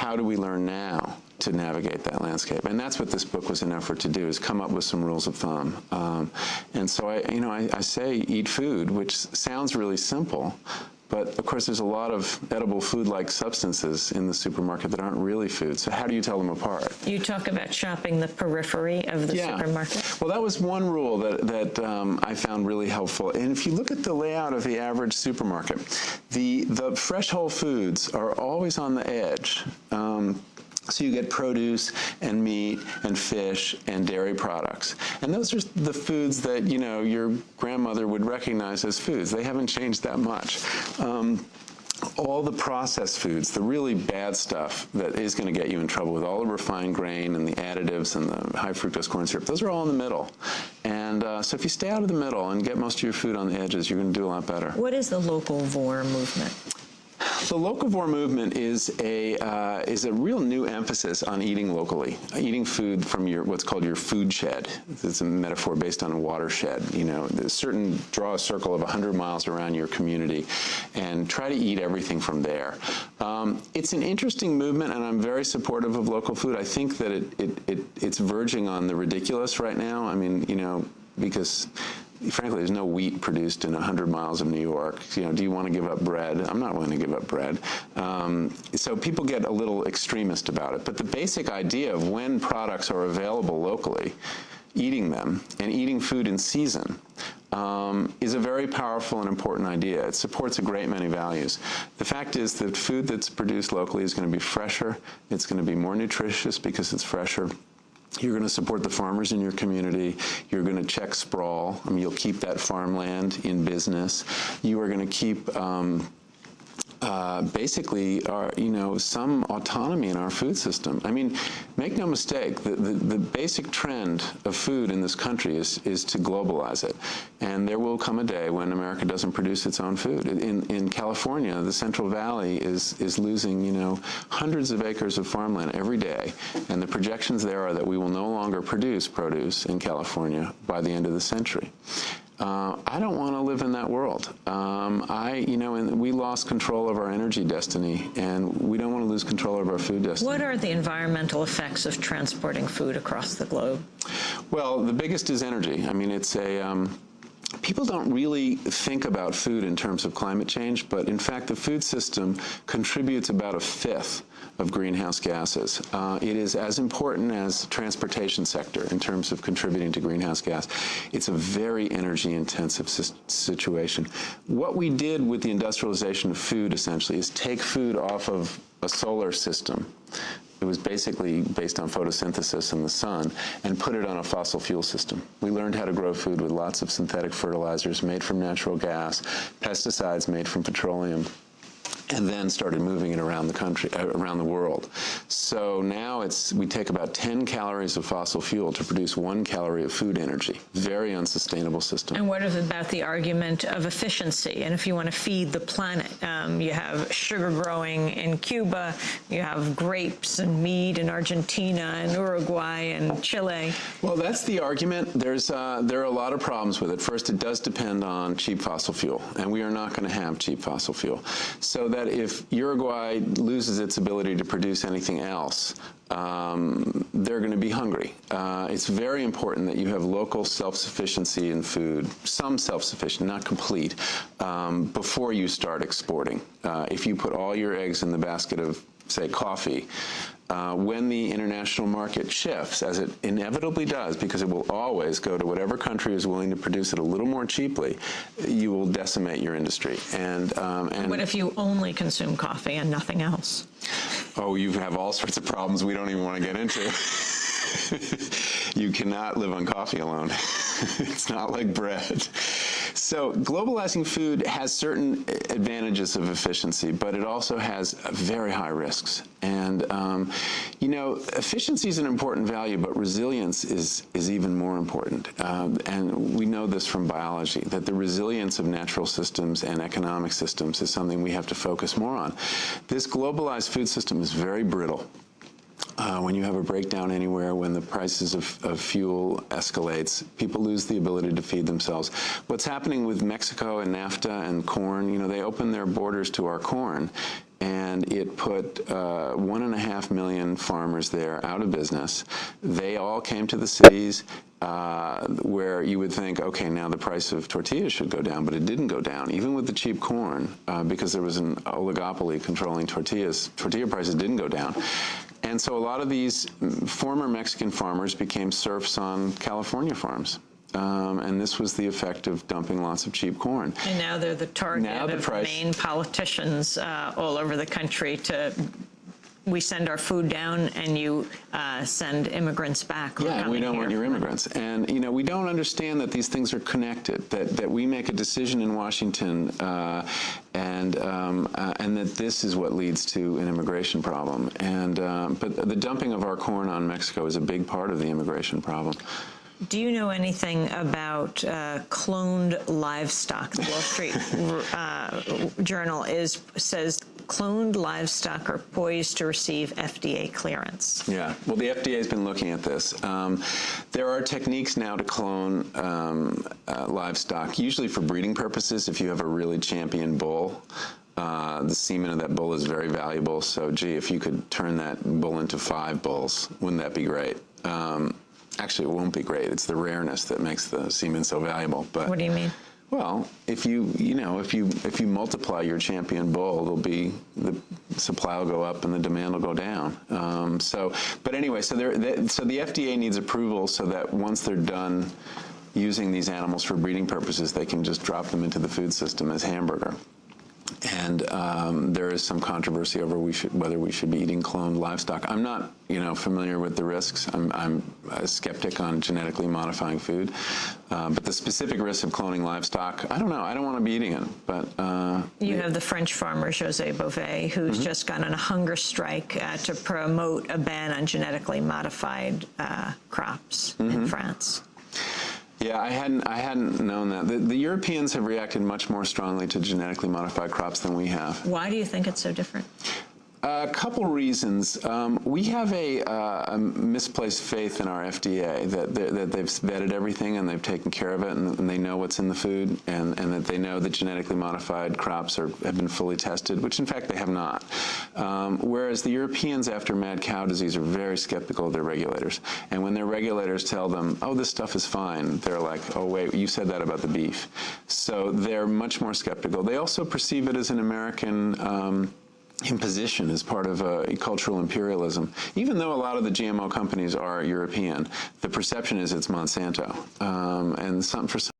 how do we learn now to navigate that landscape? And that's what this book was an effort to do, is come up with some rules of thumb. And so I say eat food, which sounds really simple, but of course there's a lot of edible food-like substances in the supermarket that aren't really food. So how do you tell them apart? You talk about shopping the periphery of the supermarket. Well, that was one rule that I found really helpful. And if you look at the layout of the average supermarket, the fresh whole foods are always on the edge. So you get produce and meat and fish and dairy products. And those are the foods that, you know, your grandmother would recognize as foods. They haven't changed that much. All the processed foods, the really bad stuff that is going to get you in trouble with all the refined grain and the additives and the high fructose corn syrup, those are all in the middle. And so if you stay out of the middle and get most of your food on the edges, you're going to do a lot better. What is the locavore movement? The locavore movement is a real new emphasis on eating locally, eating food from what's called your food shed. It's a metaphor based on a watershed. You know, draw a circle of 100 miles around your community and try to eat everything from there. It's an interesting movement, and I'm very supportive of local food. I think that it's verging on the ridiculous right now. I mean, you know, because frankly, there's no wheat produced in 100 miles of New York. You know, do you want to give up bread? I'm not willing to give up bread. So people get a little extremist about it. But the basic idea of when products are available locally, eating them, and eating food in season, is a very powerful and important idea. It supports a great many values. The fact is that food that's produced locally is going to be fresher. It's going to be more nutritious because it's fresher. You're going to support the farmers in your community. You're going to check sprawl. I mean, you'll keep that farmland in business. You are going to keep basically, you know, some autonomy in our food system. I mean, make no mistake, the basic trend of food in this country is to globalize it. And there will come a day when America doesn't produce its own food. In California, the Central Valley is losing, you know, hundreds of acres of farmland every day. And the projections there are that we will no longer produce produce in California by the end of the century. I don't want to live in that world. You know, and we lost control of our energy destiny, and we don't want to lose control of our food destiny. What are the environmental effects of transporting food across the globe? Well, the biggest is energy. I mean, it's people don't really think about food in terms of climate change, but in fact, the food system contributes about 1/5 of greenhouse gases. It is as important as the transportation sector in terms of contributing to greenhouse gas. It's a very energy-intensive situation. What we did with the industrialization of food, essentially, is take food off of a solar system. It was basically based on photosynthesis and the sun, and put it on a fossil fuel system. We learned how to grow food with lots of synthetic fertilizers made from natural gas, pesticides made from petroleum, and then started moving it around the country, around the world. So now we take about 10 calories of fossil fuel to produce 1 calorie of food energy. Very unsustainable system. And what is about the argument of efficiency? And if you want to feed the planet, you have sugar growing in Cuba, you have grapes and meat in Argentina and Uruguay and Chile. Well, that's the argument. There are a lot of problems with it. First, it does depend on cheap fossil fuel, and we are not going to have cheap fossil fuel. So that if Uruguay loses its ability to produce anything else, they're going to be hungry. It's very important that you have local self-sufficiency in food, some self-sufficient, not complete, before you start exporting. If you put all your eggs in the basket of, say, coffee, when the international market shifts, as it inevitably does, because it will always go to whatever country is willing to produce it a little more cheaply, you will decimate your industry. And what if you only consume coffee and nothing else? Oh, you have all sorts of problems we don't even want to get into. You cannot live on coffee alone. It's not like bread. So globalizing food has certain advantages of efficiency, but it also has very high risks. And, you know, efficiency is an important value, but resilience is even more important. And we know this from biology, that the resilience of natural systems and economic systems is something we have to focus more on. This globalized food system is very brittle. When you have a breakdown anywhere, when the prices of fuel escalates, people lose the ability to feed themselves. What's happening with Mexico and NAFTA and corn, you know, they open their borders to our corn, and it put 1.5 million farmers there out of business. They all came to the cities, where you would think, okay, now the price of tortillas should go down, but it didn't go down, even with the cheap corn, because there was an oligopoly controlling tortillas. Tortilla prices didn't go down. And so a lot of these former Mexican farmers became serfs on California farms. And this was the effect of dumping lots of cheap corn. And now they're the target of main politicians all over the country we send our food down and you send immigrants back. Yeah, we don't want your immigrants. And, you know, we don't understand that these things are connected, that we make a decision in Washington and that this is what leads to an immigration problem. And but the dumping of our corn on Mexico is a big part of the immigration problem. Do you know anything about cloned livestock? The Wall Street Journal says cloned livestock are poised to receive FDA clearance. Yeah, well, the FDA has been looking at this. There are techniques now to clone livestock, usually for breeding purposes. If you have a really champion bull, the semen of that bull is very valuable. So, gee, if you could turn that bull into 5 bulls, wouldn't that be great? Actually, it won't be great. It's the rareness that makes the semen so valuable. But what do you mean? Well, if you multiply your champion bull, the supply will go up and the demand will go down. But anyway, so the FDA needs approval so that once they're done using these animals for breeding purposes, they can just drop them into the food system as hamburger. And there is some controversy over whether we should be eating cloned livestock. I'm not, familiar with the risks. I'm a skeptic on genetically modifying food, but the specific risks of cloning livestock, I don't know. I don't want to be eating it. But you have the French farmer José Bové, who's just gone on a hunger strike to promote a ban on genetically modified crops in France. Yeah, I hadn't known that. The Europeans have reacted much more strongly to genetically modified crops than we have. Why do you think it's so different? A couple reasons. We have a misplaced faith in our FDA that they've vetted everything and they've taken care of it and they know what's in the food and that they know that genetically modified crops have been fully tested, which in fact they have not. Whereas the Europeans, after mad cow disease, are very skeptical of their regulators. And when their regulators tell them, oh, this stuff is fine, they're like, oh, wait, you said that about the beef. So they're much more skeptical. They also perceive it as an American imposition as part of cultural imperialism. Even though a lot of the GMO companies are European, the perception is it's Monsanto. And for some